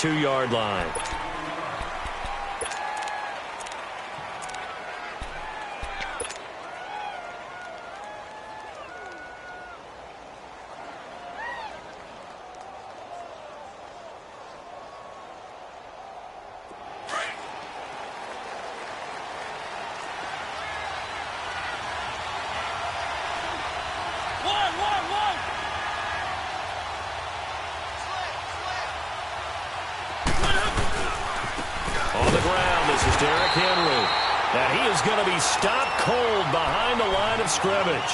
2-yard line. And he is going to be stopped cold behind the line of scrimmage.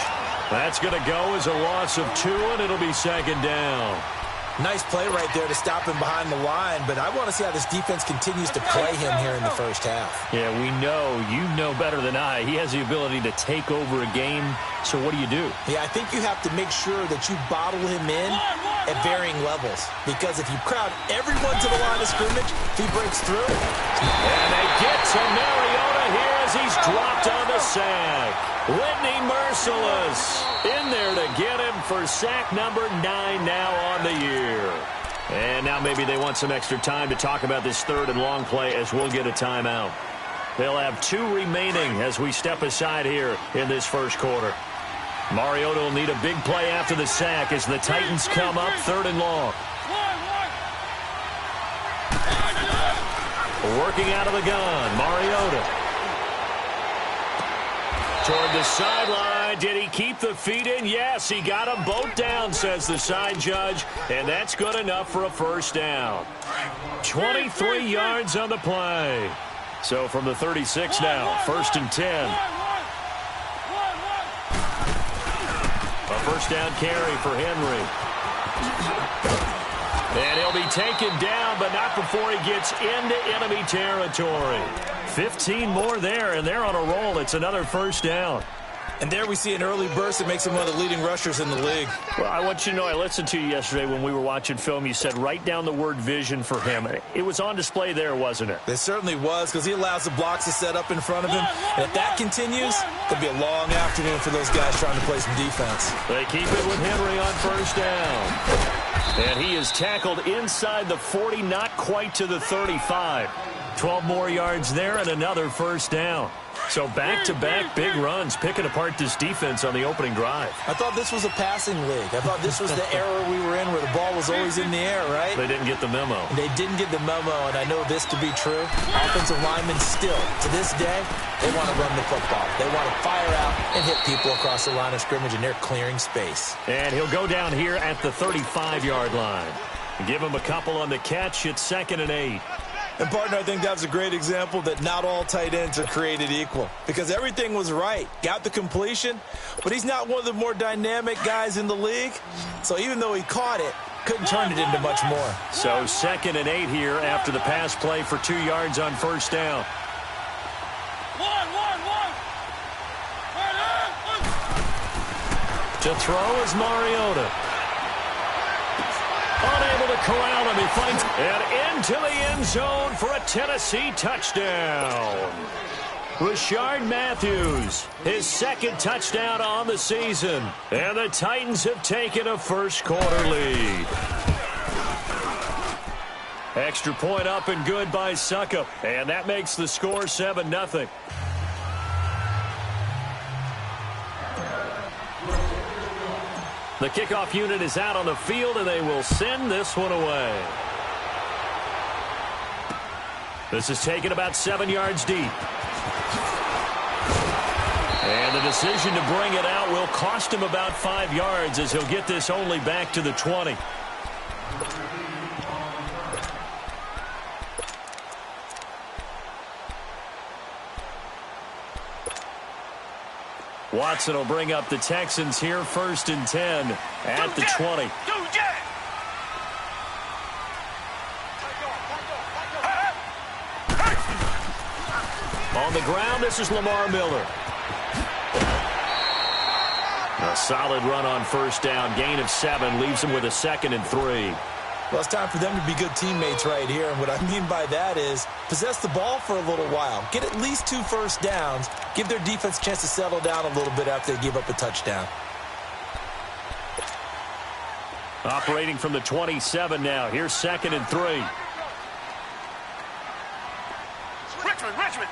That's going to go as a loss of 2, and it'll be 2nd down. Nice play right there to stop him behind the line, but I want to see how this defense continues to play him here in the first half. Yeah, we know. You know better than I. He has the ability to take over a game, so what do you do? Yeah, I think you have to make sure that you bottle him in at varying levels, because if you crowd everyone to the line of scrimmage, if he breaks through. And they get to Mariota here as he's dropped on the sack. Whitney Merciless in there to get him for sack number 9 now on the year. And now maybe they want some extra time to talk about this 3rd and long play as we'll get a timeout. They'll have 2 remaining as we step aside here in this first quarter. Mariota will need a big play after the sack as the Titans come up 3rd and long. Working out of the gun, Mariota. Toward the sideline. Did he keep the feet in? Yes, he got them both down, says the side judge. And that's good enough for a first down. 23 yards on the play. So from the 36 now, 1st and 10. A first down carry for Henry. And he'll be taken down, but not before he gets into enemy territory. 15 more there, and they're on a roll. It's another first down. And there we see an early burst that makes him one of the leading rushers in the league. Well, I want you to know, I listened to you yesterday when we were watching film. You said write down the word vision for him. It was on display there, wasn't it? It certainly was, because he allows the blocks to set up in front of him. And if that continues, it'll be a long afternoon for those guys trying to play some defense. They keep it with Henry on first down. And he is tackled inside the 40, not quite to the 35. 12 more yards there and another first down. So back-to-back big runs, picking apart this defense on the opening drive. I thought this was a passing league. I thought this was the era we were in where the ball was always in the air, right? They didn't get the memo. They didn't get the memo, and I know this to be true. Offensive linemen still, to this day, they want to run the football. They want to fire out and hit people across the line of scrimmage, and they're clearing space. And he'll go down here at the 35-yard line. Give him a couple on the catch. It's 2nd and 8. And, partner, I think that was a great example that not all tight ends are created equal, because everything was right. Got the completion, but he's not one of the more dynamic guys in the league. So even though he caught it, couldn't turn it into much more. So 2nd and 8 here after the pass play for 2 yards on first down. To throw is Mariota. Unable to corral him. He finds and into the end zone for a Tennessee touchdown. Rashard Matthews, his 2nd touchdown on the season. And the Titans have taken a first quarter lead. Extra point up and good by Suckup. And that makes the score 7-0. The kickoff unit is out on the field, and they will send this one away. This is taken about 7 yards deep. And the decision to bring it out will cost him about 5 yards as he'll get this only back to the 20. Watson will bring up the Texans here, 1st and 10 at the 20. On the ground, this is Lamar Miller. A solid run on first down. Gain of 7 leaves him with a 2nd and 3. Well, it's time for them to be good teammates right here. And what I mean by that is possess the ball for a little while. Get at least 2 first downs. Give their defense a chance to settle down a little bit after they give up a touchdown. Operating from the 27 now. Here's 2nd and 3. Richmond.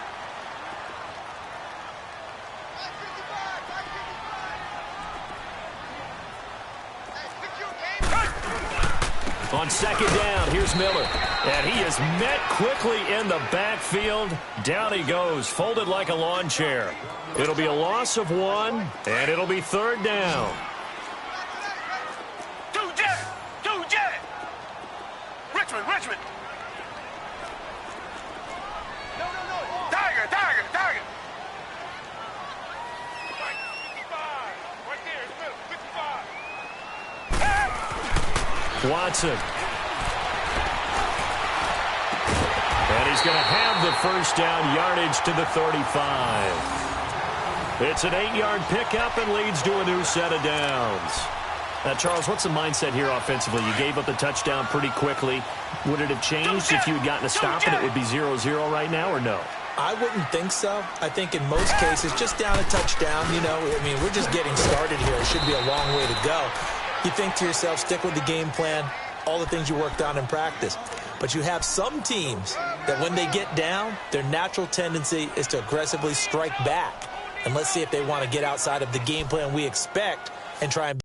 On second down, here's Miller. And he is met quickly in the backfield. Down he goes, folded like a lawn chair. It'll be a loss of 1, and it'll be third down. Two jet. Richmond. No. Tiger. 55. Right there, 55. Watson. And he's going to have the first down, yardage to the 35. It's an 8-yard pickup and leads to a new set of downs. Charles, what's the mindset here offensively? You gave up the touchdown pretty quickly. Would it have changed if you had gotten a stop and it would be 0-0 right now, or no? I wouldn't think so. I think in most cases, just down a touchdown, we're just getting started here. It should be a long way to go. You think to yourself, stick with the game plan, all the things you worked on in practice. But you have some teams that when they get down, their natural tendency is to aggressively strike back. And let's see if they want to get outside of the game plan we expect and try and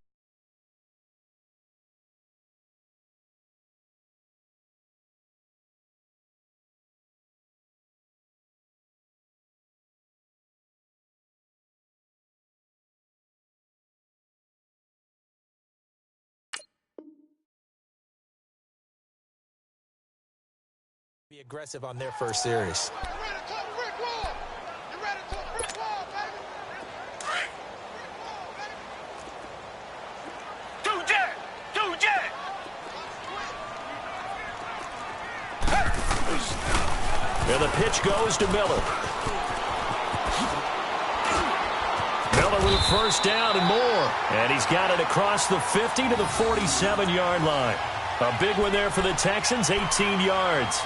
be aggressive on their first series. And the pitch goes to Miller. Miller with first down and more. And he's got it across the 50 to the 47-yard line. A big one there for the Texans, 18 yards.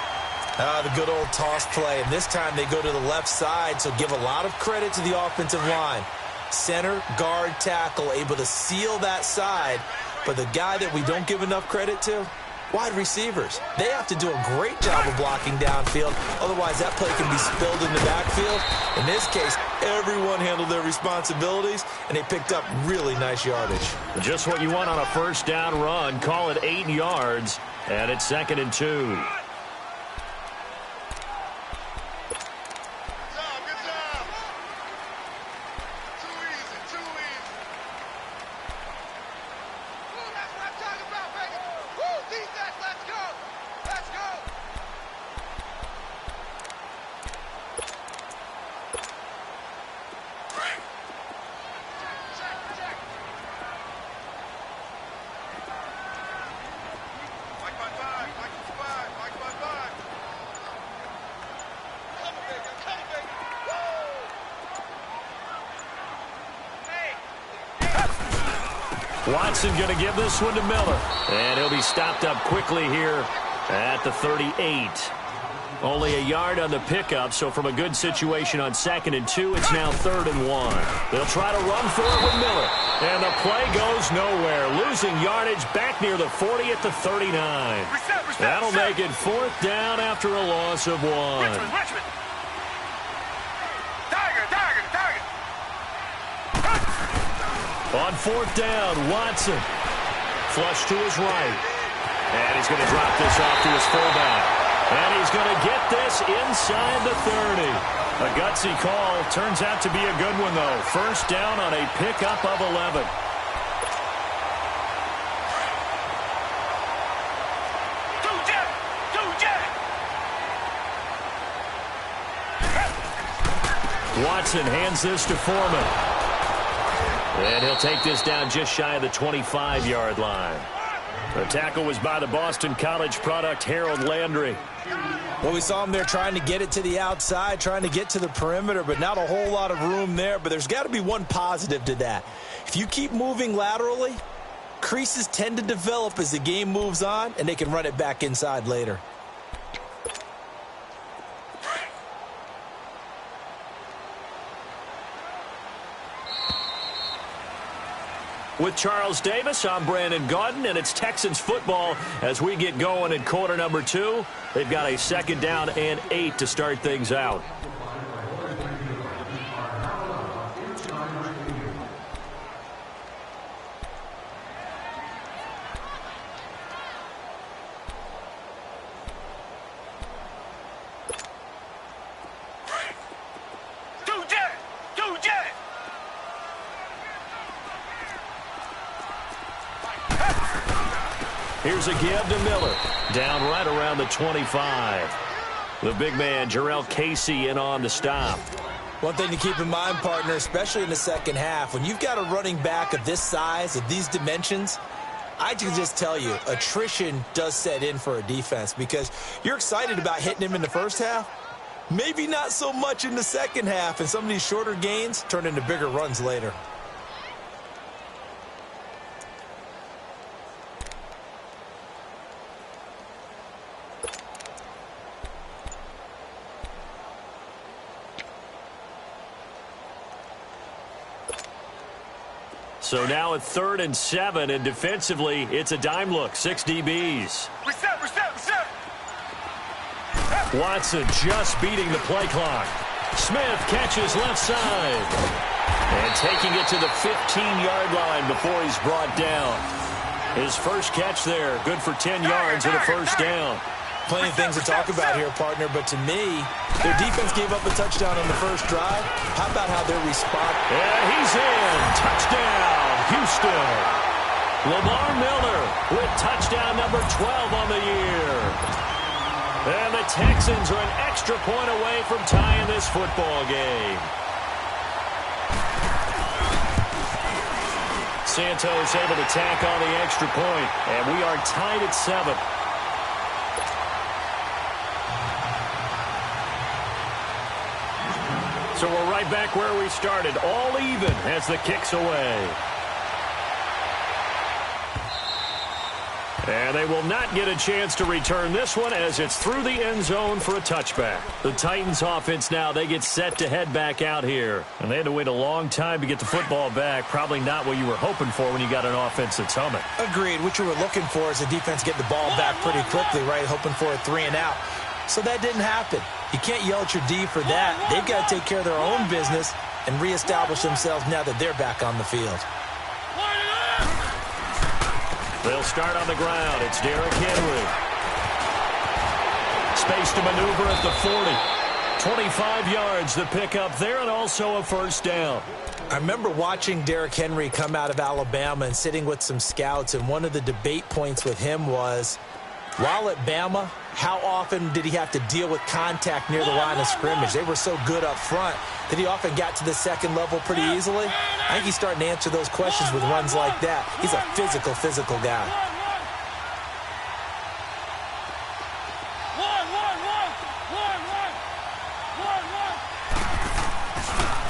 The good old toss play, and this time they go to the left side, so give a lot of credit to the offensive line. Center, guard, tackle, able to seal that side, but the guy that we don't give enough credit to, wide receivers. They have to do a great job of blocking downfield, otherwise that play can be spilled in the backfield. In this case, everyone handled their responsibilities, and they picked up really nice yardage. Just what you want on a first down run. Call it 8 yards, and it's 2nd and 2. Watson going to give this one to Miller. And he'll be stopped up quickly here at the 38. Only a yard on the pickup, so from a good situation on 2nd and 2, it's now 3rd and 1. They'll try to run for it with Miller. And the play goes nowhere. Losing yardage back near the 40 at the 39. That'll make it 4th down after a loss of 1. Richmond. On 4th down, Watson. Flush to his right. And he's going to drop this off to his fullback. And he's going to get this inside the 30. A gutsy call. Turns out to be a good one, though. First down on a pickup of 11. Watson hands this to Foreman. And he'll take this down just shy of the 25-yard line. The tackle was by the Boston College product, Harold Landry. Well, we saw him there trying to get it to the outside, trying to get to the perimeter, but not a whole lot of room there. But there's got to be one positive to that. If you keep moving laterally, creases tend to develop as the game moves on, and they can run it back inside later. With Charles Davis, I'm Brandon Gaudin, and it's Texans football as we get going in quarter number 2. They've got a 2nd down and 8 to start things out. Here's a give to Miller. Down right around the 25. The big man, Jarrell Casey, in on the stop. One thing to keep in mind, partner, especially in the second half, when you've got a running back of this size, of these dimensions, I can just tell you, attrition does set in for a defense because you're excited about hitting him in the first half. Maybe not so much in the second half, and some of these shorter gains turn into bigger runs later. So now at 3rd and 7, and defensively, it's a dime look. 6 DBs. Reset. Watson just beating the play clock. Smith catches left side. And taking it to the 15-yard line before he's brought down. His first catch there, good for 10 yards and a first down. Plenty of things to talk about here, partner, but to me, their defense gave up a touchdown on the first drive. How about how they're responding? And he's in. Touchdown, Houston. Lamar Miller with touchdown number 12 on the year. And the Texans are an extra point away from tying this football game. Santos able to tack on the extra point, and we are tied at 7. So we're right back where we started, all even as the kick's away. And they will not get a chance to return this one as it's through the end zone for a touchback. The Titans offense now, they get set to head back out here. And they had to wait a long time to get the football back. Probably not what you were hoping for when you got an offense that's humming. Agreed. What you were looking for is the defense get the ball back pretty quickly, right? Hoping for a 3 and out. So that didn't happen. You can't yell at your D for that. They've got to take care of their own business and reestablish themselves now that they're back on the field. They'll start on the ground. It's Derrick Henry. Space to maneuver at the 40. 25 yards the pickup there, and also a first down. I remember watching Derrick Henry come out of Alabama and sitting with some scouts, and one of the debate points with him was, while at Bama, how often did he have to deal with contact near the line of scrimmage? They were so good up front that he often got to the second level pretty easily. I think he's starting to answer those questions with runs like that. He's a physical guy.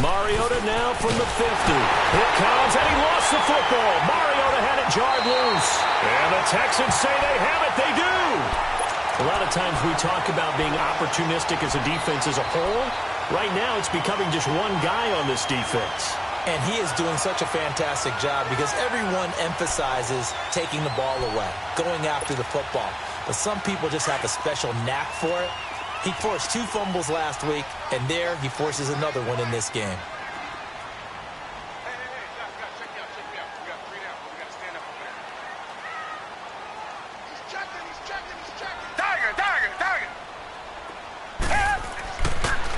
Mariota now from the 50. It comes, and he lost the football. Mariota had it jarred loose. And the Texans say they have it. They do. A lot of times we talk about being opportunistic as a defense as a whole. Right now it's becoming just one guy on this defense. And he is doing such a fantastic job because everyone emphasizes taking the ball away, going after the football. But some people just have a special knack for it. He forced 2 fumbles last week, and there he forces another one in this game.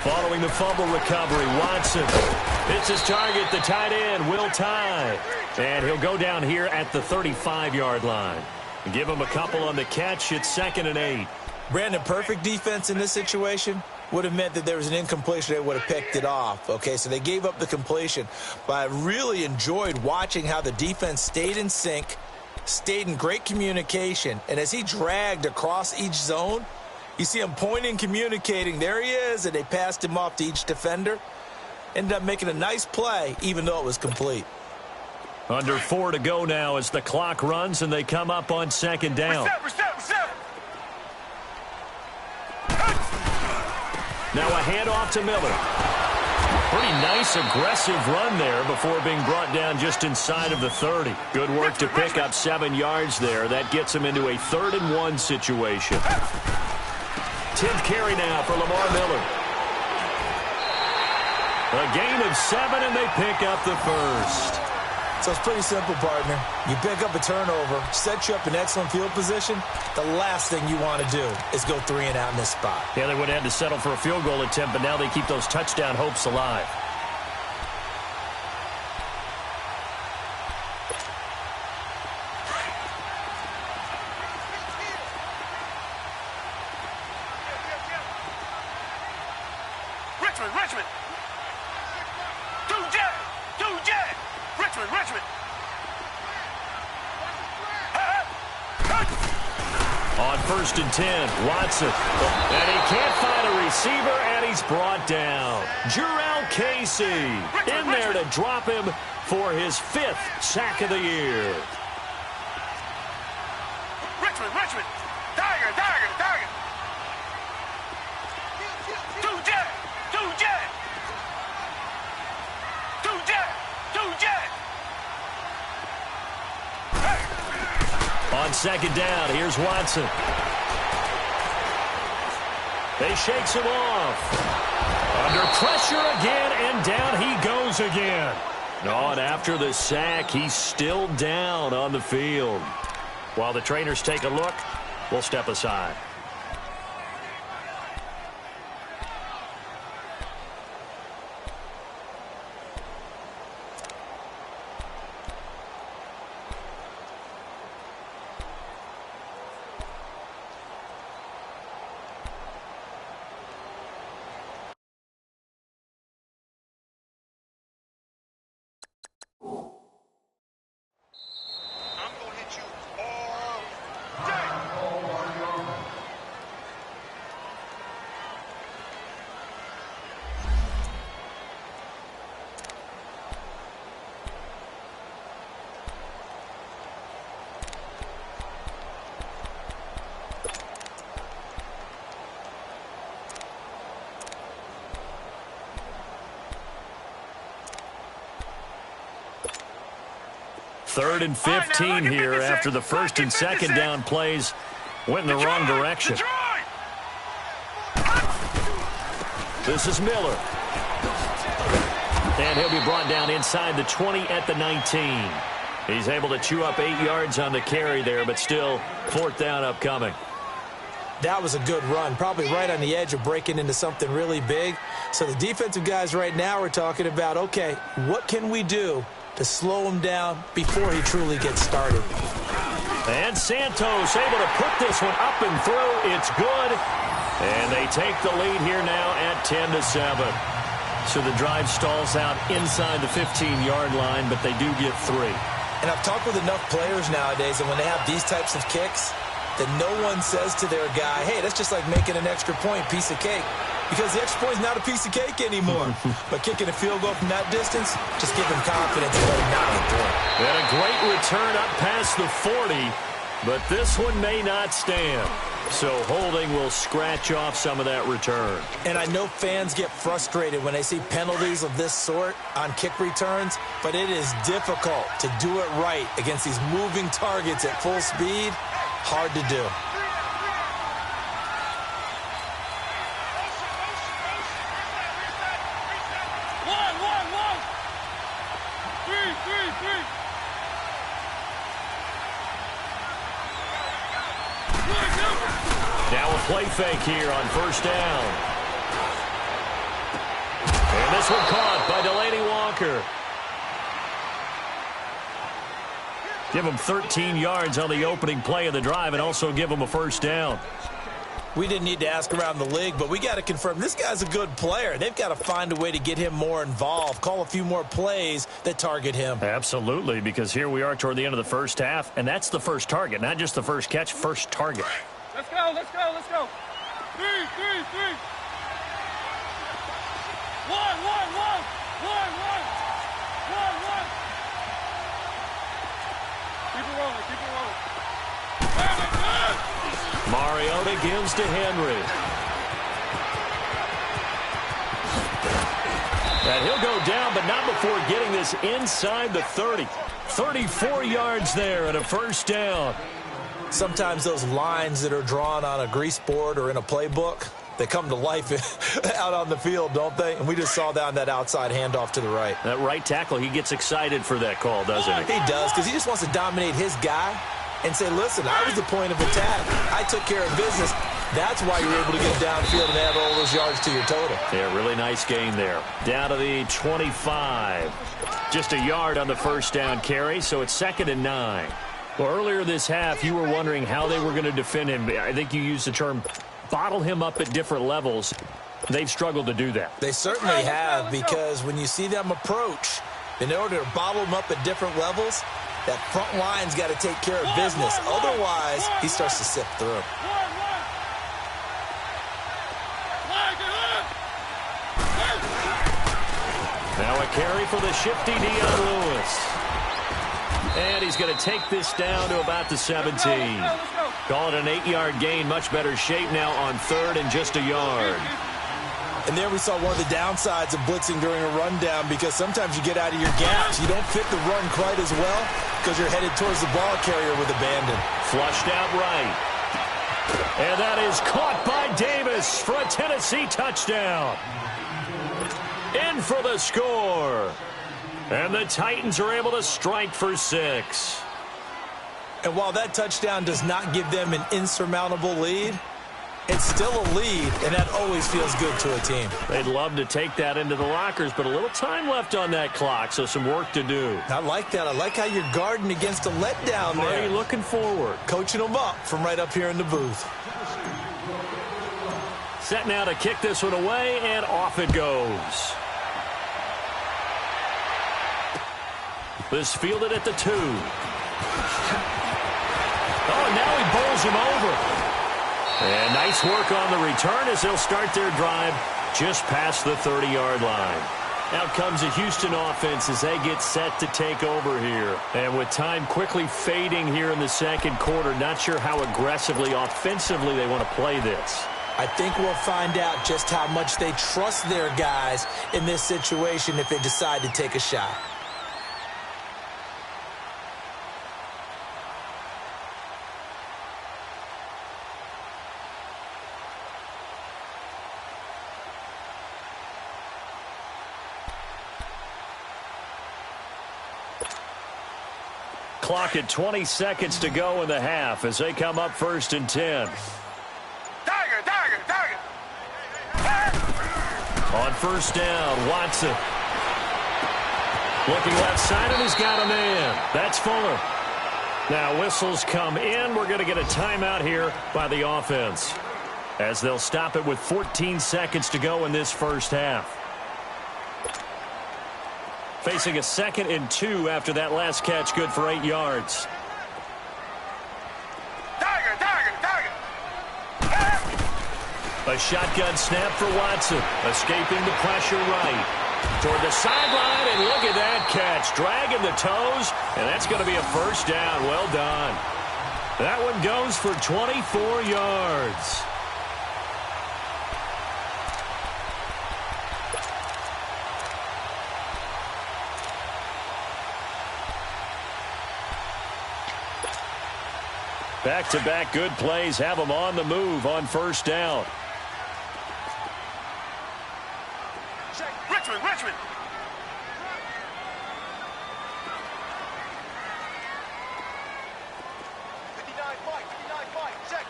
Following the fumble recovery, Watson hits his target, the tight end, Will Tye. And he'll go down here at the 35-yard line. Give him a couple on the catch. It's 2nd and 8. Brandon, perfect defense in this situation would have meant that there was an incompletion. They would have picked it off. Okay, so they gave up the completion. But I really enjoyed watching how the defense stayed in sync, stayed in great communication. And as he dragged across each zone, you see him pointing, communicating. There he is, and they passed him off to each defender. Ended up making a nice play, even though it was complete. Under 4 to go now as the clock runs, and they come up on 2nd down. Reset. Now a handoff to Miller. Pretty nice, aggressive run there before being brought down just inside of the 30. Good work to pick up 7 yards there. That gets him into a 3rd and 1 situation. 10th carry now for Lamar Miller. A gain of 7, and they pick up the first. So it's pretty simple, partner. You pick up a turnover, set you up in excellent field position. The last thing you want to do is go 3 and out in this spot. Yeah, they would have had to settle for a field goal attempt, but now they keep those touchdown hopes alive. Richmond. Richmond. On 1st and 10, Watson. And he can't find a receiver, and he's brought down. Jurrell Casey in there to drop him for his 5th sack of the year. Richmond. Tiger. Two jet. On 2nd down, here's Watson. They shakes him off. Under pressure again, and down he goes again. Oh, and after the sack, he's still down on the field. While the trainers take a look, we'll step aside. Third and 15 here after the 1st and 2nd down plays went in the wrong direction. This is Miller. And he'll be brought down inside the 20 at the 19. He's able to chew up 8 yards on the carry there, but still 4th down upcoming. That was a good run, probably right on the edge of breaking into something really big. So the defensive guys right now are talking about, okay, what can we do to slow him down before he truly gets started? And Santos able to put this one up and through. It's good. And they take the lead here now at 10-7. So the drive stalls out inside the 15-yard line, but they do get 3. And I've talked with enough players nowadays, and when they have these types of kicks, that no one says to their guy, hey, that's just like making an extra point, piece of cake. Because the extra point is not a piece of cake anymore. But kicking a field goal from that distance, just give him confidence and let him not get through. And a great return up past the 40, but this one may not stand. So holding will scratch off some of that return. And I know fans get frustrated when they see penalties of this sort on kick returns, but it is difficult to do it right against these moving targets at full speed. Hard to do. Now a play fake here on 1st down. And this one caught by Delaney Walker. Give him 13 yards on the opening play of the drive and also give him a 1st down. We didn't need to ask around the league, but we got to confirm this guy's a good player. They've got to find a way to get him more involved, call a few more plays that target him. Absolutely, because here we are toward the end of the 1st half, and that's the first target, not just the first catch, first target. Let's go. 3. 1. Keep it rolling. Mariota gives to Henry. And he'll go down, but not before getting this inside the 30. 34 yards there and a first down. Sometimes those lines that are drawn on a grease board or in a playbook, they come to life out on the field, don't they? And we just saw that on that outside handoff to the right. That right tackle, he gets excited for that call, doesn't he? He does, because he just wants to dominate his guy and say, listen, I was the point of attack. I took care of business. That's why you're able to get downfield and add all those yards to your total. Yeah, really nice gain there. Down to the 25. Just a yard on the first down carry, so it's 2nd and 9. Well, earlier this half, you were wondering how they were going to defend him. I think you used the term bottle him up at different levels. They've struggled to do that. They certainly have, because when you see them approach, in order to bottle them up at different levels, that front line's got to take care of business. Otherwise, he starts to sift through. Now a carry for the shifty Dion Lewis. And he's going to take this down to about the 17. Call it an 8-yard gain. Much better shape now on 3rd and just a yard. And there we saw one of the downsides of blitzing during a rundown, because sometimes you get out of your gaps. You don't fit the run quite as well because you're headed towards the ball carrier with abandon. Flushed out right. And that is caught by Davis for a Tennessee touchdown. In for the score. And the Titans are able to strike for 6. And while that touchdown does not give them an insurmountable lead, it's still a lead, and that always feels good to a team. They'd love to take that into the lockers, but a little time left on that clock, so some work to do. I like that. I like how you're guarding against a letdown there. Marty looking forward. Coaching them up from right up here in the booth. Set now to kick this one away, and off it goes. This fielded at the 2. Oh, now he bowls him over. And nice work on the return as they'll start their drive just past the 30-yard line. Out comes the Houston offense as they get set to take over here. And with time quickly fading here in the second quarter, not sure how aggressively, offensively they want to play this. I think we'll find out just how much they trust their guys in this situation if they decide to take a shot. Clock at 20 seconds to go in the half as they come up 1st and 10. Tiger. On 1st down, Watson. Looking left side, and he's got a man. That's Fuller. Now whistles come in. We're going to get a timeout here by the offense, as they'll stop it with 14 seconds to go in this first half. Facing a 2nd and 2 after that last catch, good for 8 yards. Tiger. A shotgun snap for Watson, escaping the pressure right. Toward the sideline, and look at that catch. Dragging the toes, and that's going to be a first down. Well done. That one goes for 24 yards. Back-to-back good plays have them on the move on 1st down. Richmond.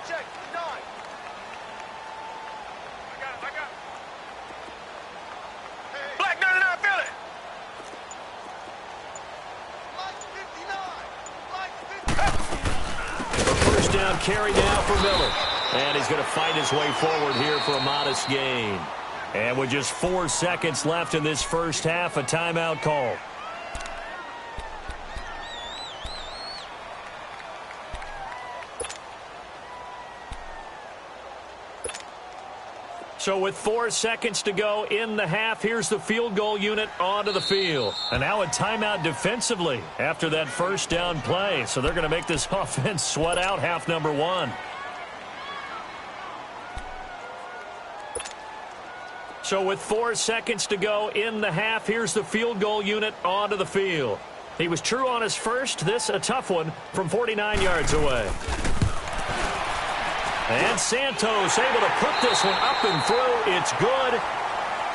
Check. 59. I got it. Black 99, feel it. First down carry now for Miller. And he's going to fight his way forward here for a modest gain. And with just 4 seconds left in this first half, a timeout call. So with 4 seconds to go in the half, here's the field goal unit onto the field. And now a timeout defensively after that first down play. So they're going to make this offense sweat out half number 1. So with 4 seconds to go in the half, here's the field goal unit onto the field. He was true on his first. This a tough one from 49 yards away. And Santos able to put this one up and through. It's good.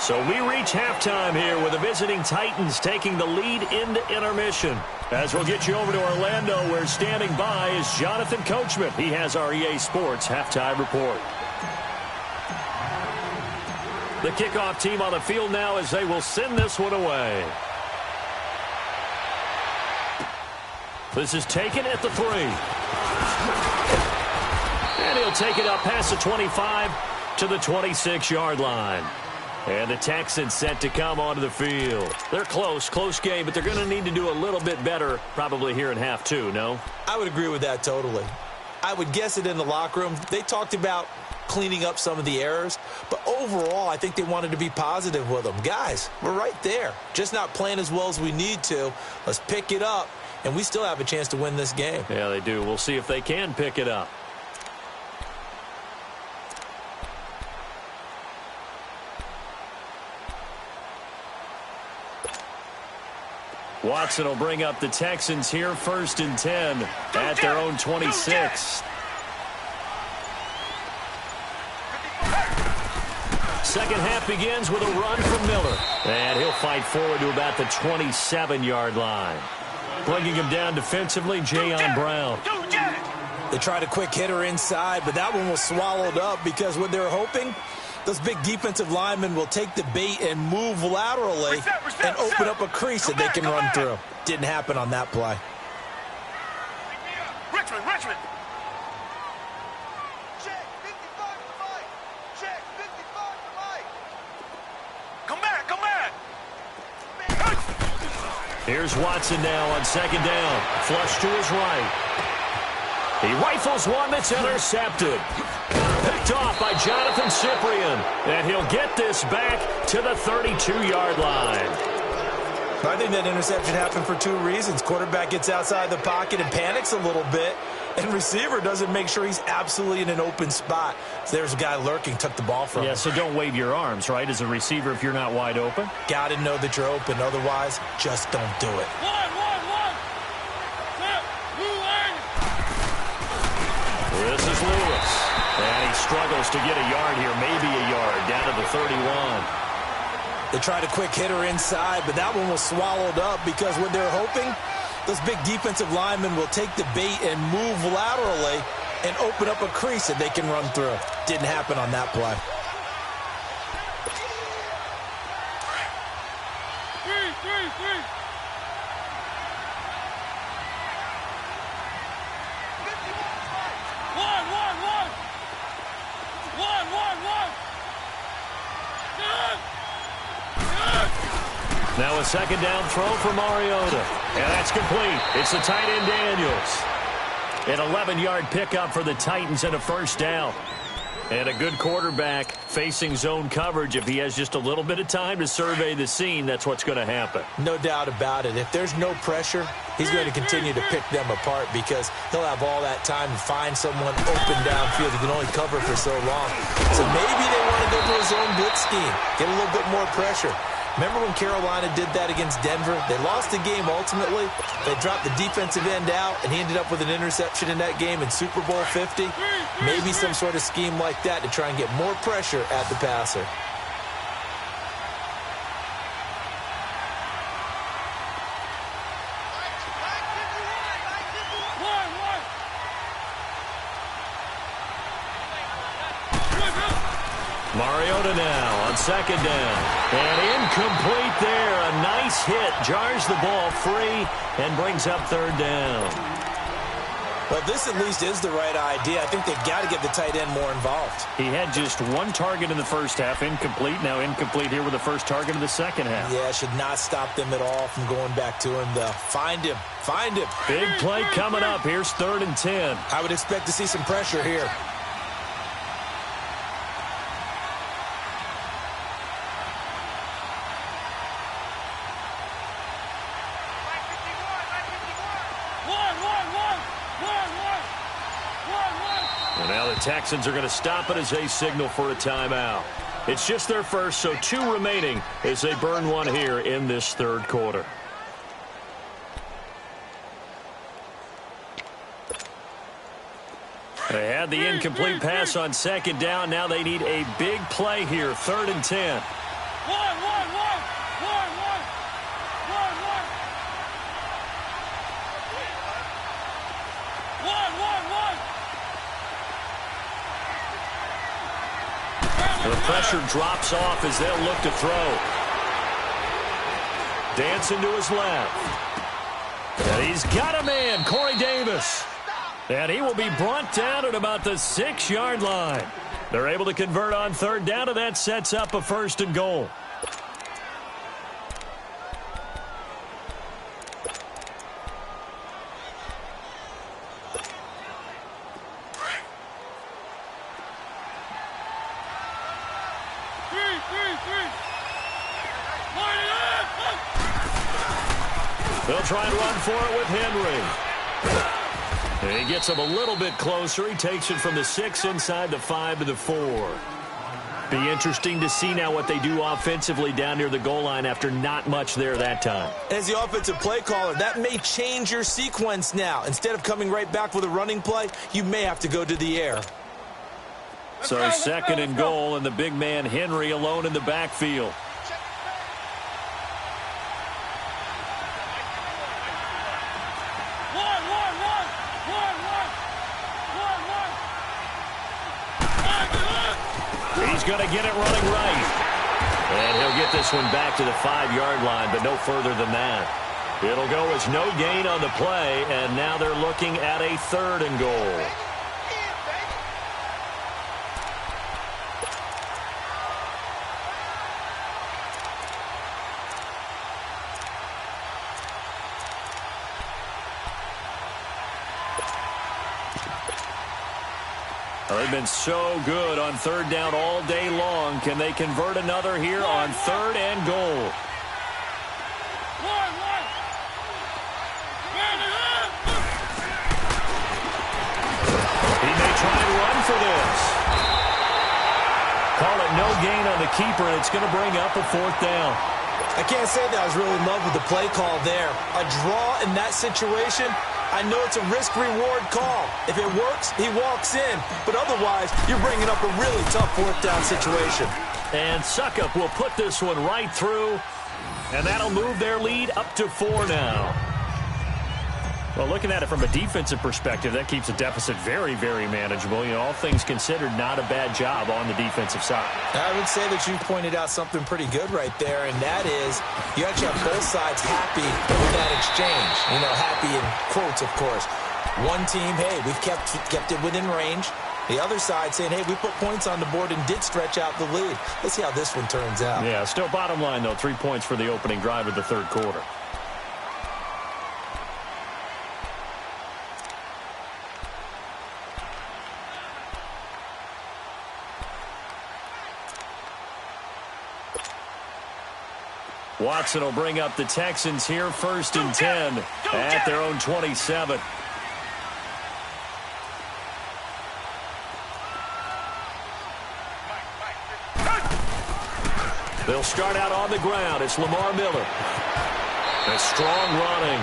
So we reach halftime here with the visiting Titans taking the lead into intermission. As we'll get you over to Orlando, where standing by is Jonathan Coachman. He has our EA Sports halftime report. The kickoff team on the field now as they will send this one away. This is taken at the 3. And he'll take it up past the 25 to the 26-yard line. And the Texans set to come onto the field. They're close game, but they're going to need to do a little bit better probably here in half 2, no? I would agree with that totally. I would guess it in the locker room. They talked about cleaning up some of the errors, but overall, I think they wanted to be positive with them. Guys, we're right there. Just not playing as well as we need to. Let's pick it up, and we still have a chance to win this game. Yeah, they do. We'll see if they can pick it up. Watson will bring up the Texans here 1st and 10 at their own 26. Second half begins with a run from Miller. And he'll fight forward to about the 27-yard line. Bringing him down defensively, Jayon Brown. They tried a quick hitter inside, but that one was swallowed up because what they're hoping, those big defensive linemen will take the bait and move laterally and open up a crease that they can run through. Didn't happen on that play. Richmond. Check 55 to Mike. Check 55 to Mike. Come back. Here's Watson now on 2nd down. Flush to his right. He rifles one that's intercepted. Picked off by Jonathan Cyprien. And he'll get this back to the 32-yard line. I think that interception happened for 2 reasons. Quarterback gets outside the pocket and panics a little bit, and receiver doesn't make sure he's absolutely in an open spot. So there's a guy lurking, took the ball from him. Yeah, so don't wave your arms, right, as a receiver if you're not wide open. Got to know that you're open. Otherwise, just don't do it. One. This is Lewis. And he struggles to get a yard here, maybe a yard, down to the 31. They tried a quick hitter inside, but that one was swallowed up because what they're hoping, those big defensive linemen will take the bait and move laterally and open up a crease that they can run through. Didn't happen on that play. Three. 1. Now a 2nd down throw for Mariota. And that's complete. It's the tight end Daniels. An 11-yard pickup for the Titans and a 1st down. And a good quarterback facing zone coverage. If he has just a little bit of time to survey the scene, that's what's going to happen. No doubt about it. If there's no pressure, he's going to continue to pick them apart because he'll have all that time to find someone open downfield. He can only cover for so long. So maybe they want to go to a zone blitz scheme, get a little bit more pressure. Remember when Carolina did that against Denver? They lost the game ultimately. They dropped the defensive end out, and he ended up with an interception in that game in Super Bowl 50. Maybe some sort of scheme like that to try and get more pressure at the passer. Mariota now on 2nd down. And incomplete there. A nice hit. Jars the ball free and brings up 3rd down. Well, this at least is the right idea. I think they've got to get the tight end more involved. He had just 1 target in the 1st half. Incomplete. Now incomplete here with the 1st target of the 2nd half. Yeah, should not stop them at all from going back to him, though. Find him. Big play coming up. Here's 3rd and 10. I would expect to see some pressure here. And now the Texans are going to stop it as they signal for a timeout. It's just their first, so 2 remaining as they burn one here in this third quarter. They had the incomplete pass on second down. Now they need a big play here, 3rd and 10. The pressure drops off as they'll look to throw. Dancing to his left. And he's got a man, Corey Davis. And he will be brought down at about the 6-yard line. They're able to convert on 3rd down, and that sets up a 1st and goal. They'll try and run for it with Henry. And he gets him a little bit closer. He takes it from the 6 inside the 5 to the 4. Be interesting to see now what they do offensively down near the goal line after not much there that time. As the offensive play caller, that may change your sequence now. Instead of coming right back with a running play, you may have to go to the air. So 2nd and goal, and the big man Henry alone in the backfield. He's going to get it running right. And he'll get this one back to the 5-yard line, but no further than that. It'll go as no gain on the play, and now they're looking at a 3rd and goal. They've been so good on 3rd down all day long. Can they convert another here on 3rd and goal? He may try and run for this. Call it no gain on the keeper, and it's going to bring up a 4th down. I can't say that I was really in love with the play call there. A draw in that situation, I know it's a risk-reward call. If it works, he walks in. But otherwise, you're bringing up a really tough 4th down situation. And Suckup will put this one right through, and that'll move their lead up to 4 now. Well, looking at it from a defensive perspective, that keeps the deficit very, very manageable. You know, all things considered, not a bad job on the defensive side. I would say that you pointed out something pretty good right there, and that is you actually have both sides happy with that exchange. You know, happy in quotes, of course. One team, hey, we've kept it within range. The other side saying, hey, we put points on the board and did stretch out the lead. Let's see how this one turns out. Yeah, still bottom line, though, 3 points for the opening drive of the 3rd quarter. Watson will bring up the Texans here, 1st and 10 at their own 27. They'll start out on the ground. It's Lamar Miller. A strong running.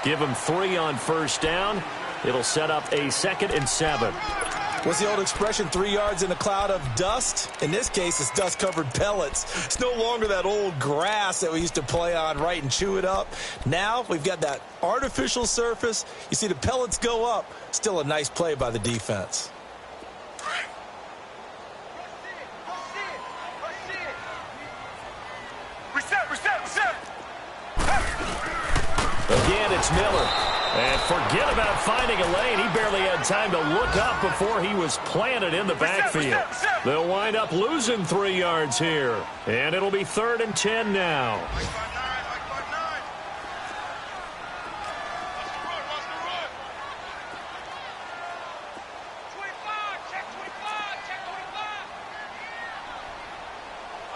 Give him 3 on 1st down. It'll set up a 2nd and 7. What's the old expression, 3 yards in a cloud of dust? In this case, it's dust-covered pellets. It's no longer that old grass that we used to play on, right, and chew it up. Now we've got that artificial surface. You see the pellets go up. Still a nice play by the defense. Reset. Again, it's Miller. And forget about finding a lane. He barely had time to look up before he was planted in the backfield. They'll wind up losing 3 yards here. And it'll be 3rd and 10 now.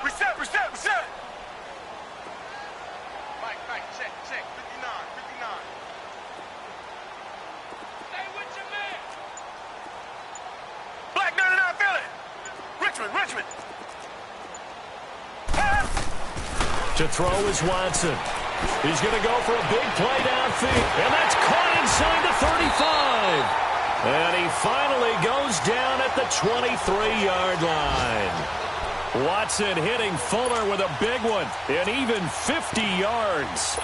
Reset. Mike, check. 59. Stay with your man. Black 99, feel it. Richmond. To throw is Watson. He's going to go for a big play downfield. And that's caught inside the 35. And he finally goes down at the 23-yard line. Watson hitting Fuller with a big one. And even 50 yards.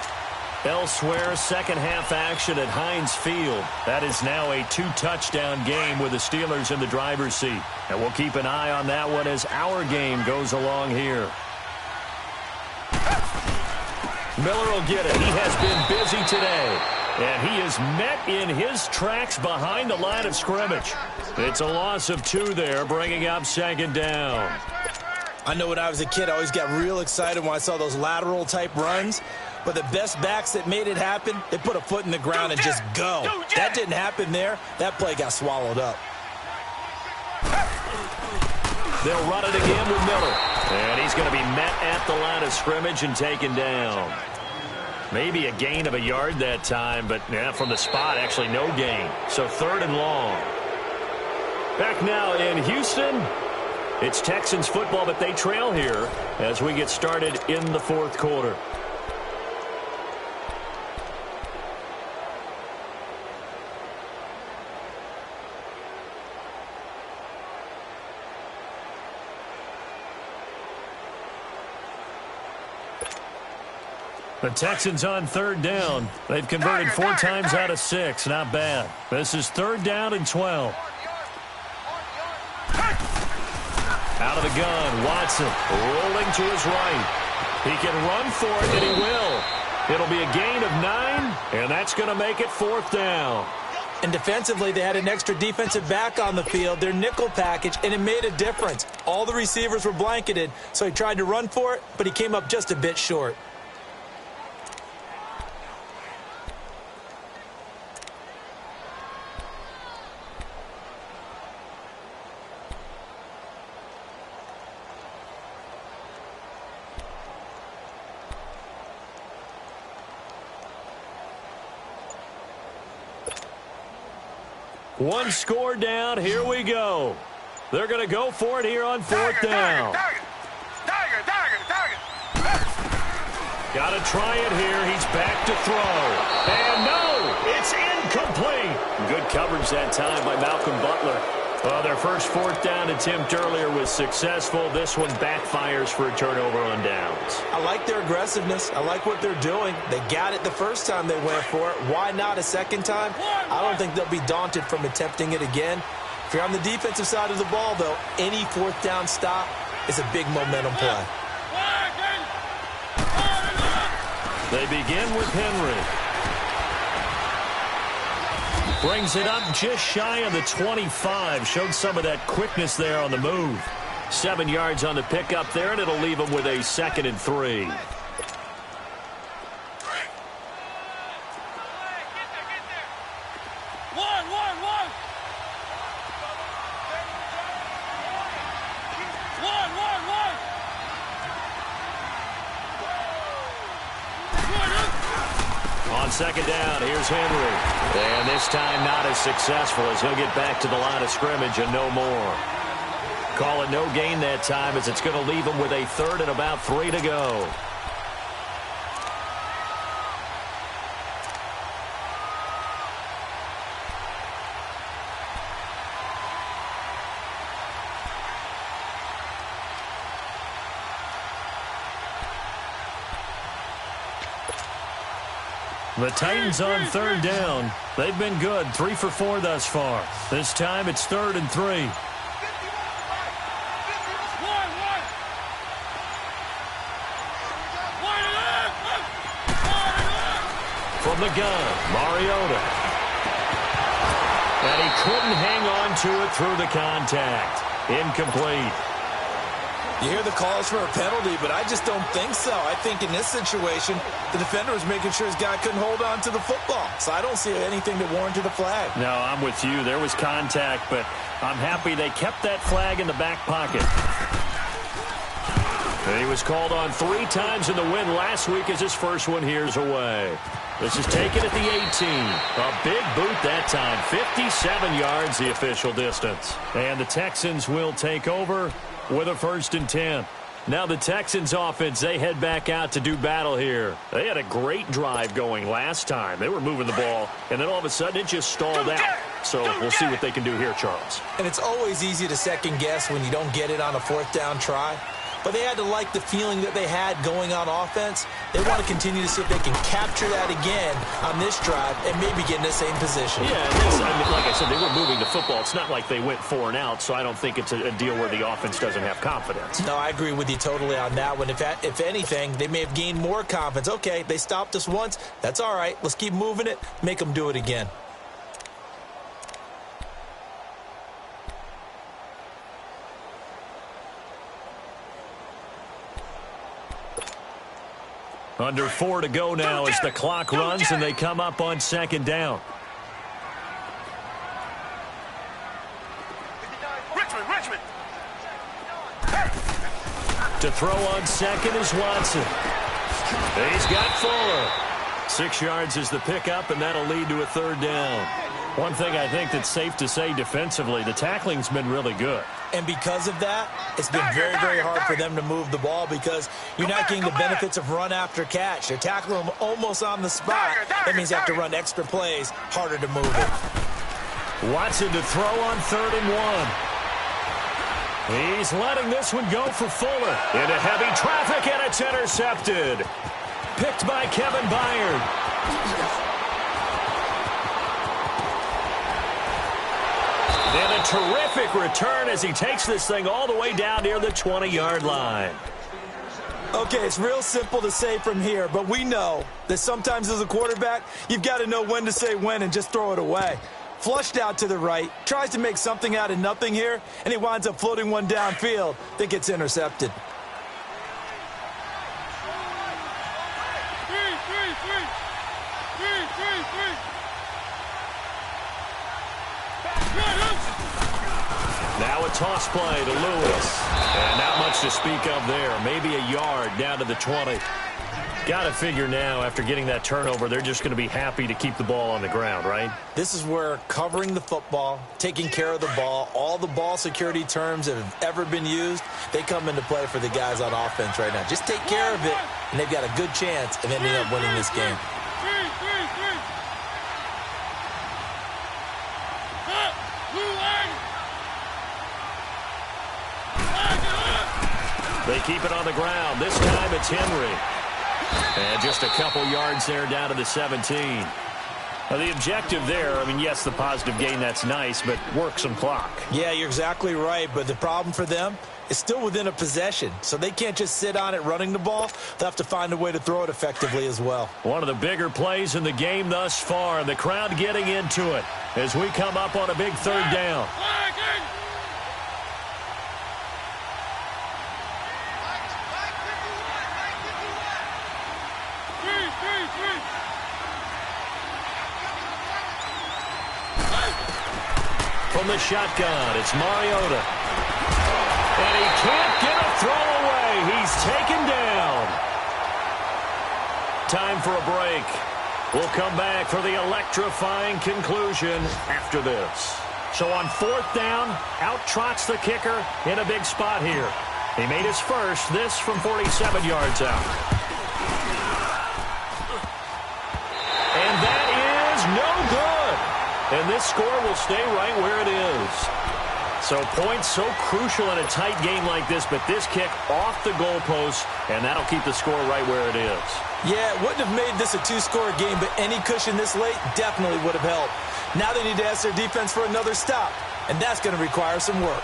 Elsewhere, second half action at Heinz Field. That is now a 2-touchdown game with the Steelers in the driver's seat. And we'll keep an eye on that one as our game goes along here. Miller will get it. He has been busy today. And he is met in his tracks behind the line of scrimmage. It's a loss of 2 there, bringing up second down. I know when I was a kid, I always got real excited when I saw those lateral-type runs. But the best backs that made it happen, they put a foot in the ground and just go. That didn't happen there. That play got swallowed up. They'll run it again with Miller. And he's going to be met at the line of scrimmage and taken down. Maybe a gain of a yard that time, but from the spot, actually no gain. So 3rd and long. Back now in Houston. It's Texans football, but they trail here as we get started in the 4th quarter. The Texans on 3rd down. They've converted 4 times out of 6. Not bad. This is 3rd down and 12. Out of the gun, Watson rolling to his right. He can run for it, and he will. It'll be a gain of 9, and that's going to make it 4th down. And defensively, they had an extra defensive back on the field, their nickel package, and it made a difference. All the receivers were blanketed, so he tried to run for it, but he came up just a bit short. One score down. Here we go. They're going to go for it here on 4th down. Got to try it here. He's back to throw. And no, it's incomplete. Good coverage that time by Malcolm Butler. Well, their first 4th down attempt earlier was successful. This one backfires for a turnover on downs. I like their aggressiveness. I like what they're doing. They got it the first time they went for it. Why not a second time? I don't think they'll be daunted from attempting it again. If you're on the defensive side of the ball, though, any 4th down stop is a big momentum play. They begin with Henry. Brings it up just shy of the 25. Showed some of that quickness there on the move. 7 yards on the pickup there, and it'll leave him with a 2nd and 3. On 2nd down, here's Henry. And this time not as successful as he'll get back to the line of scrimmage and no more. Call it no gain that time as it's going to leave him with a 3rd and about 3 to go. The Titans on 3rd down. They've been good, 3 for 4 thus far. This time it's 3rd and 3. From the gun, Mariota. And he couldn't hang on to it through the contact. Incomplete. You hear the calls for a penalty, but I just don't think so. I think in this situation, the defender was making sure his guy couldn't hold on to the football. So I don't see anything that warranted a flag. No, I'm with you. There was contact, but I'm happy they kept that flag in the back pocket. And he was called on 3 times in the win last week as his first one here's away. This is taken at the 18. A big boot that time. 57 yards the official distance. And the Texans will take over with a 1st and 10. Now the Texans offense, they head back out to do battle here. They had a great drive going last time. They were moving the ball, and then all of a sudden it just stalled out. So we'll see what they can do here, Charles. And it's always easy to second guess when you don't get it on a fourth down try. But they had to like the feeling that they had going on offense. They want to continue to see if they can capture that again on this drive and maybe get in the same position. Yeah, and like I said, they were moving the football. It's not like they went 4 and out, so I don't think it's a deal where the offense doesn't have confidence. No, I agree with you totally on that one. If anything, they may have gained more confidence. Okay, they stopped us once. That's all right. Let's keep moving it. Make them do it again. Under 4 to go now as the clock runs and they come up on second down. Richmond. To throw on second is Watson. He's got Fuller. 6 yards is the pickup, and that'll lead to a third down. One thing I think that's safe to say defensively, the tackling's been really good. And because of that, it's been very, very hard for them to move the ball because you're not getting the benefits of run after catch. They're tackling them almost on the spot. That means they have to run extra plays, harder to move it. Watson to throw on 3rd and 1. He's letting this one go for Fuller. Into heavy traffic, and it's intercepted. Picked by Kevin Byard. And a terrific return as he takes this thing all the way down near the 20-yard line. Okay, it's real simple to say from here, but we know that sometimes as a quarterback, you've got to know when to say when and just throw it away. Flushed out to the right, tries to make something out of nothing here, and he winds up floating one downfield that gets intercepted. Now a toss play to Lewis. And not much to speak of there. Maybe a yard down to the 20. Got to figure now, after getting that turnover, they're just going to be happy to keep the ball on the ground, right? This is where covering the football, taking care of the ball, all the ball security terms that have ever been used, they come into play for the guys on offense right now. Just take care of it, and they've got a good chance of ending up winning this game. They keep it on the ground. This time it's Henry. And just a couple yards there down to the 17. Now the objective there, I mean, yes, the positive gain, that's nice, but work some clock. Yeah, you're exactly right, but the problem for them is still within a possession, so they can't just sit on it running the ball. They'll have to find a way to throw it effectively as well. One of the bigger plays in the game thus far, and the crowd getting into it as we come up on a big third down. From the shotgun, it's Mariota. And he can't get a throw away. He's taken down. Time for a break. We'll come back for the electrifying conclusion after this. So on 4th down, out trots the kicker in a big spot here. He made his first, this from 47 yards out. And that is no good. And this score will stay right where it is. So points so crucial in a tight game like this, but this kick off the goalpost, and that'll keep the score right where it is. Yeah, it wouldn't have made this a 2-score game, but any cushion this late definitely would have helped. Now they need to ask their defense for another stop, and that's going to require some work.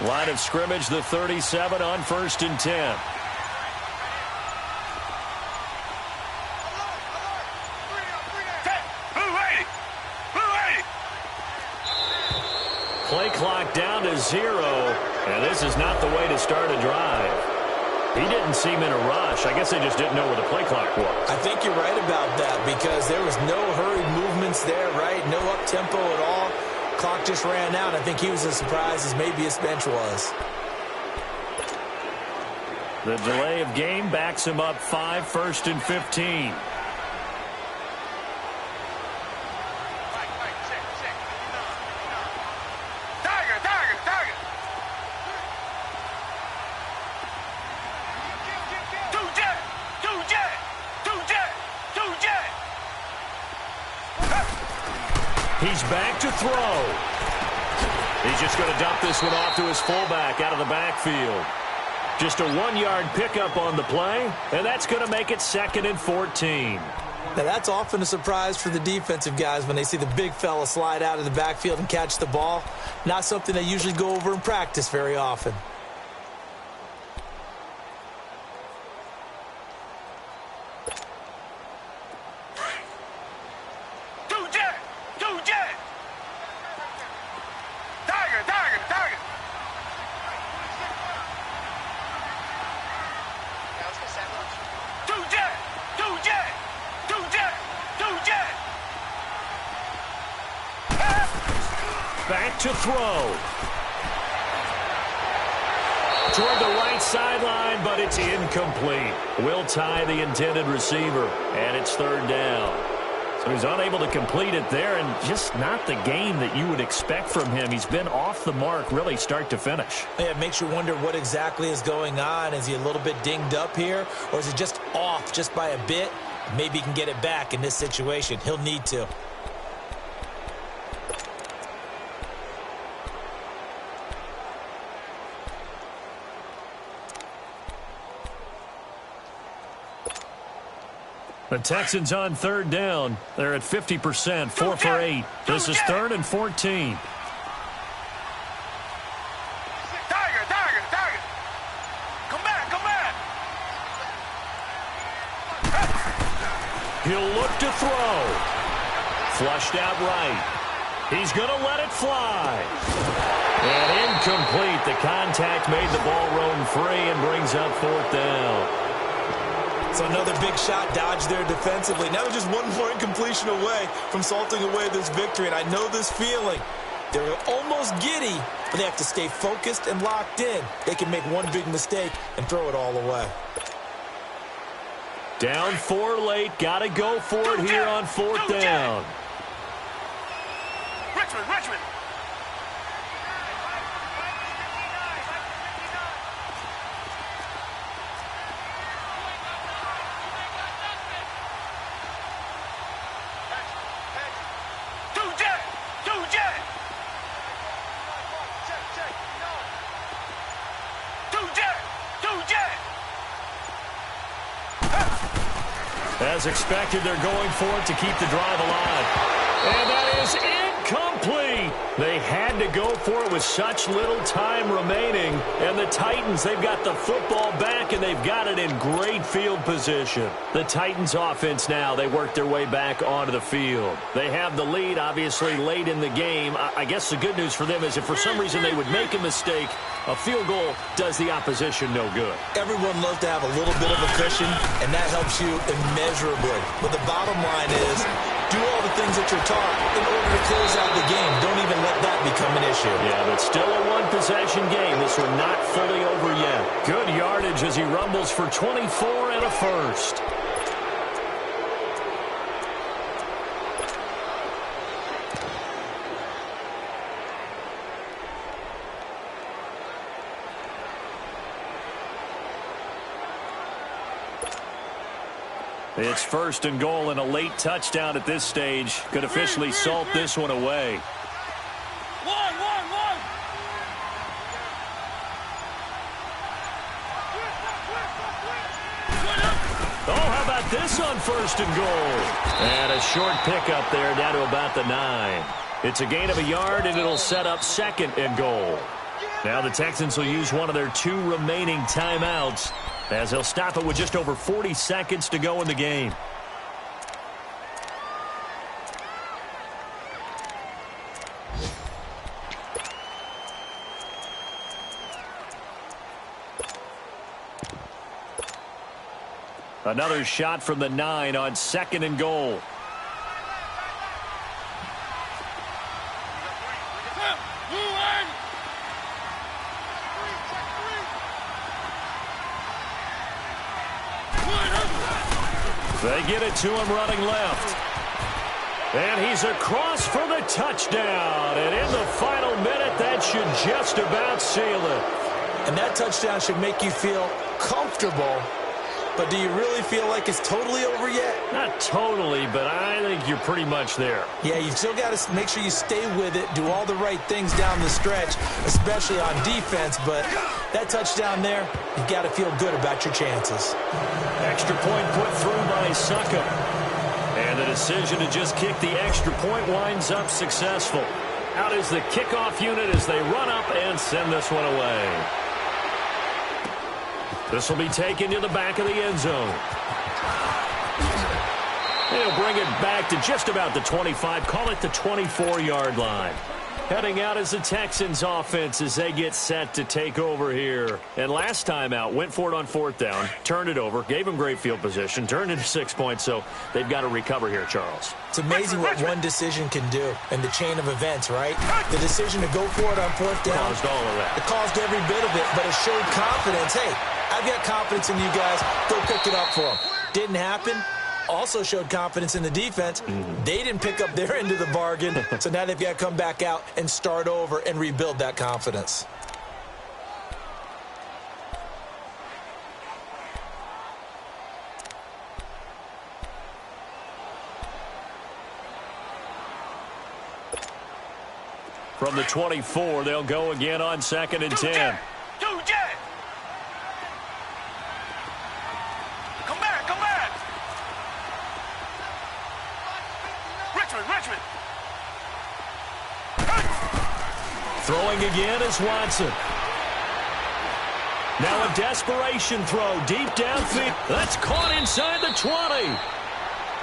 Line of scrimmage, the 37 on 1st and 10. Play clock down to 0, and this is not the way to start a drive. He didn't seem in a rush. I guess they just didn't know where the play clock was. I think you're right about that because there was no hurried movements there, right? No up-tempo at all. clock just ran out. I think he was as surprised as maybe his bench was. The delay of game backs him up 5, 1st and 15. He's back to throw. He's just going to dump this one off to his fullback out of the backfield. Just a 1-yard pickup on the play, and that's going to make it 2nd and 14. Now, that's often a surprise for the defensive guys when they see the big fella slide out of the backfield and catch the ball. Not something they usually go over in practice very often. Back to throw. Toward the right sideline, but it's incomplete. Will tie the intended receiver, and it's 3rd down. So he's unable to complete it there, and just not the game that you would expect from him. He's been off the mark really start to finish. Yeah, it makes you wonder what exactly is going on. Is he a little bit dinged up here, or is it just off just by a bit? Maybe he can get it back in this situation. He'll need to. The Texans on 3rd down. They're at 50%, 4 for 8. This is 3rd and 14. He'll look to throw. Flushed out right. He's going to let it fly. And incomplete. The contact made the ball roam free and brings up 4th down. So another big shot dodged there defensively. Now they're just one more incompletion away from salting away this victory. And I know this feeling. They're almost giddy, but they have to stay focused and locked in. They can make one big mistake and throw it all away. Down 4 late. Got to go for it here on 4th down. Richmond. As expected, they're going for it to keep the drive alive. And that is incomplete. They had to go for it with such little time remaining. And the Titans, they've got the football back, and they've got it in great field position. The Titans offense now, they work their way back onto the field. They have the lead, obviously, late in the game. I guess the good news for them is if for some reason they would make a mistake, a field goal does the opposition no good. Everyone loves to have a little bit of a cushion, and that helps you immeasurably. But the bottom line is, do all the things that you're taught in order to close out the game. Don't even let that become an issue. Yeah, but still a one-possession game. This one not fully over yet. Good yardage as he rumbles for 24 and a first. It's 1st and goal, and a late touchdown at this stage could officially salt this one away. One. Oh, how about this on 1st and goal? And a short pickup there down to about the 9. It's a gain of a yard, and it'll set up 2nd and goal. Now the Texans will use one of their 2 remaining timeouts, as they'll stop it with just over 40 seconds to go in the game. Another shot from the 9 on 2nd and goal. They get it to him running left. And he's across for the touchdown. And in the final minute, that should just about seal it. And that touchdown should make you feel comfortable. But do you really feel like it's totally over yet? Not totally, but I think you're pretty much there. Yeah, you've still got to make sure you stay with it, do all the right things down the stretch, especially on defense. But that touchdown there, you've got to feel good about your chances. Extra point put through by Suckup. And the decision to just kick the extra point winds up successful. Out is the kickoff unit as they run up and send this one away. This will be taken to the back of the end zone. They'll bring it back to just about the 25, call it the 24-yard line. Heading out is the Texans offense as they get set to take over here. And last time out, went for it on fourth down, turned it over, gave them great field position, turned into 6 points, so they've got to recover here, Charles. It's amazing what one decision can do in the chain of events, right? The decision to go for it on fourth down. Caused all of that. It caused every bit of it, but it showed confidence. Hey, I've got confidence in you guys. Go pick it up for them. Didn't happen. Also showed confidence in the defense. They didn't pick up their end of the bargain, so now they've got to come back out and start over and rebuild that confidence. From the 24, they'll go again on 2nd and 10. Throwing again is Watson. Now a desperation throw deep downfield. That's caught inside the 20.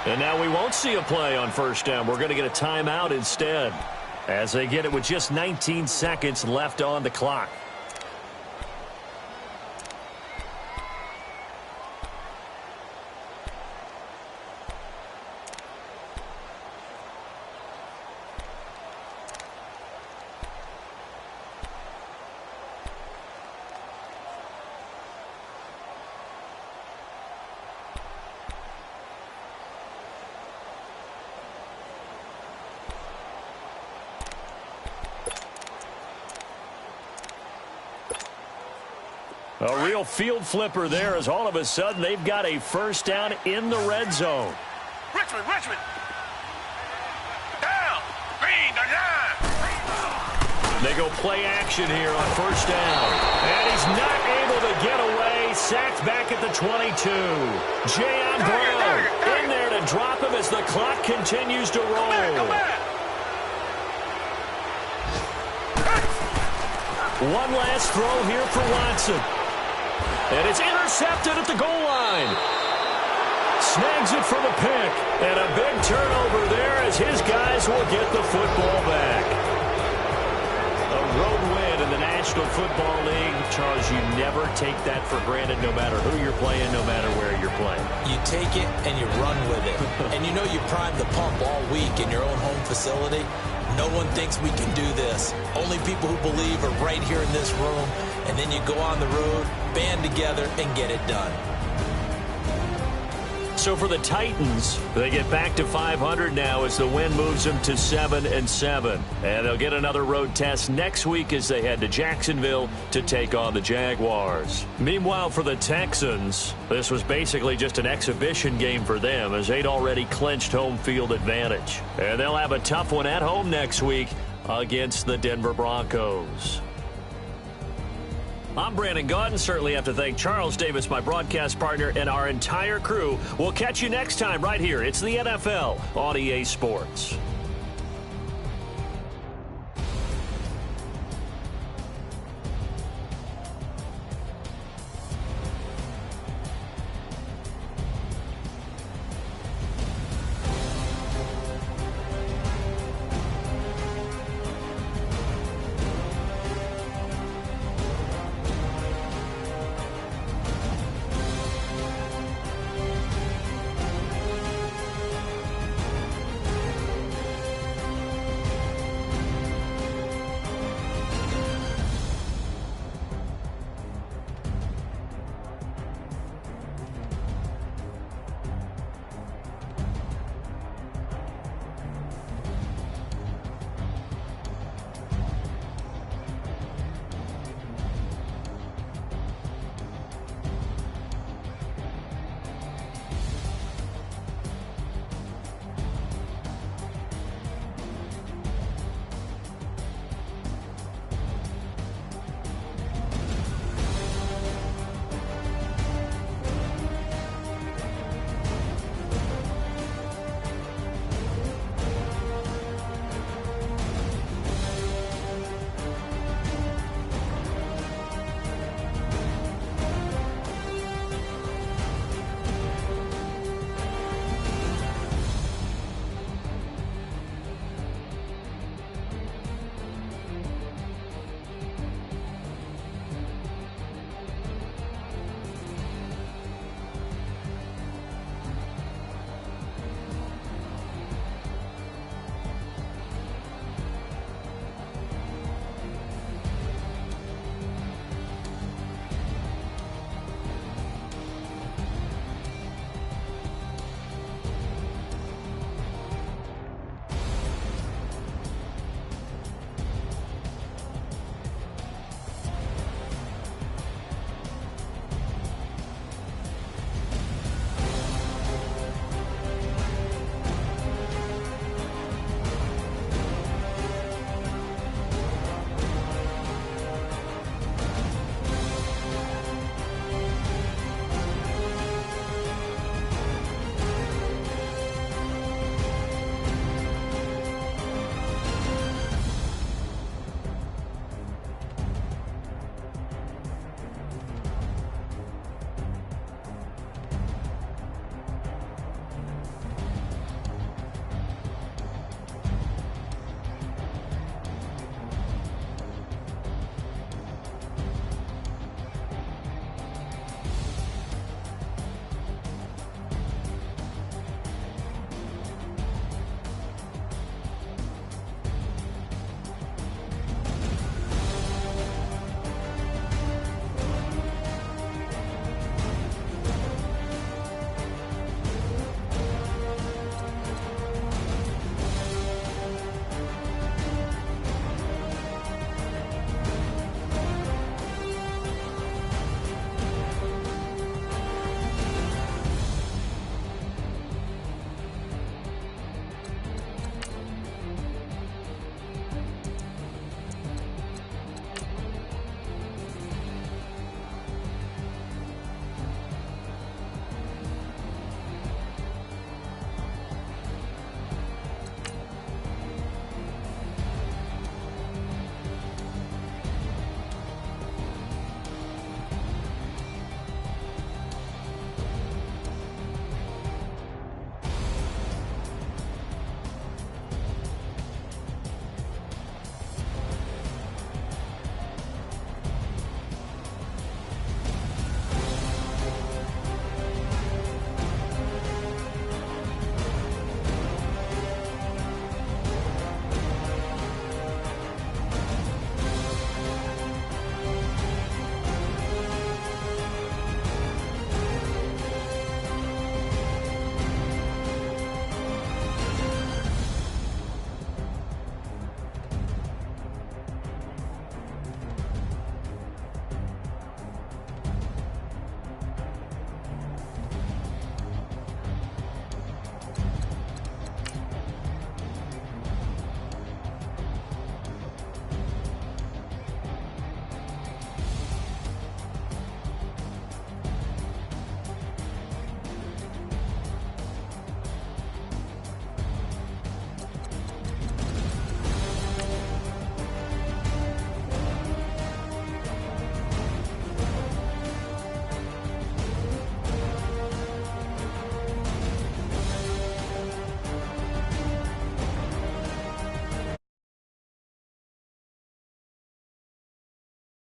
And now we won't see a play on first down. We're going to get a timeout instead as they get it with just 19 seconds left on the clock. A real field flipper there as all of a sudden they've got a first down in the red zone. Richmond. Down. Green, the line. They go play action here on first down. And he's not able to get away. Sacked back at the 22. Jayon Brown in there to drop him as the clock continues to roll. One last throw here for Watson. And it's intercepted at the goal line. Snags it for the pick. And a big turnover there as his guys will get the football back. A road win in the National Football League. Charles, you never take that for granted no matter who you're playing, no matter where you're playing. You take it and you run with it. And you know you primed the pump all week in your own home facility. No one thinks we can do this. Only people who believe are right here in this room. And then you go on the road, band together, and get it done. So for the Titans, they get back to 500 now as the win moves them to 7-7. And they'll get another road test next week as they head to Jacksonville to take on the Jaguars. Meanwhile, for the Texans, this was basically just an exhibition game for them as they'd already clinched home field advantage. And they'll have a tough one at home next week against the Denver Broncos. I'm Brandon Gaudin. Certainly have to thank Charles Davis, my broadcast partner, and our entire crew. We'll catch you next time right here. It's the NFL on EA Sports.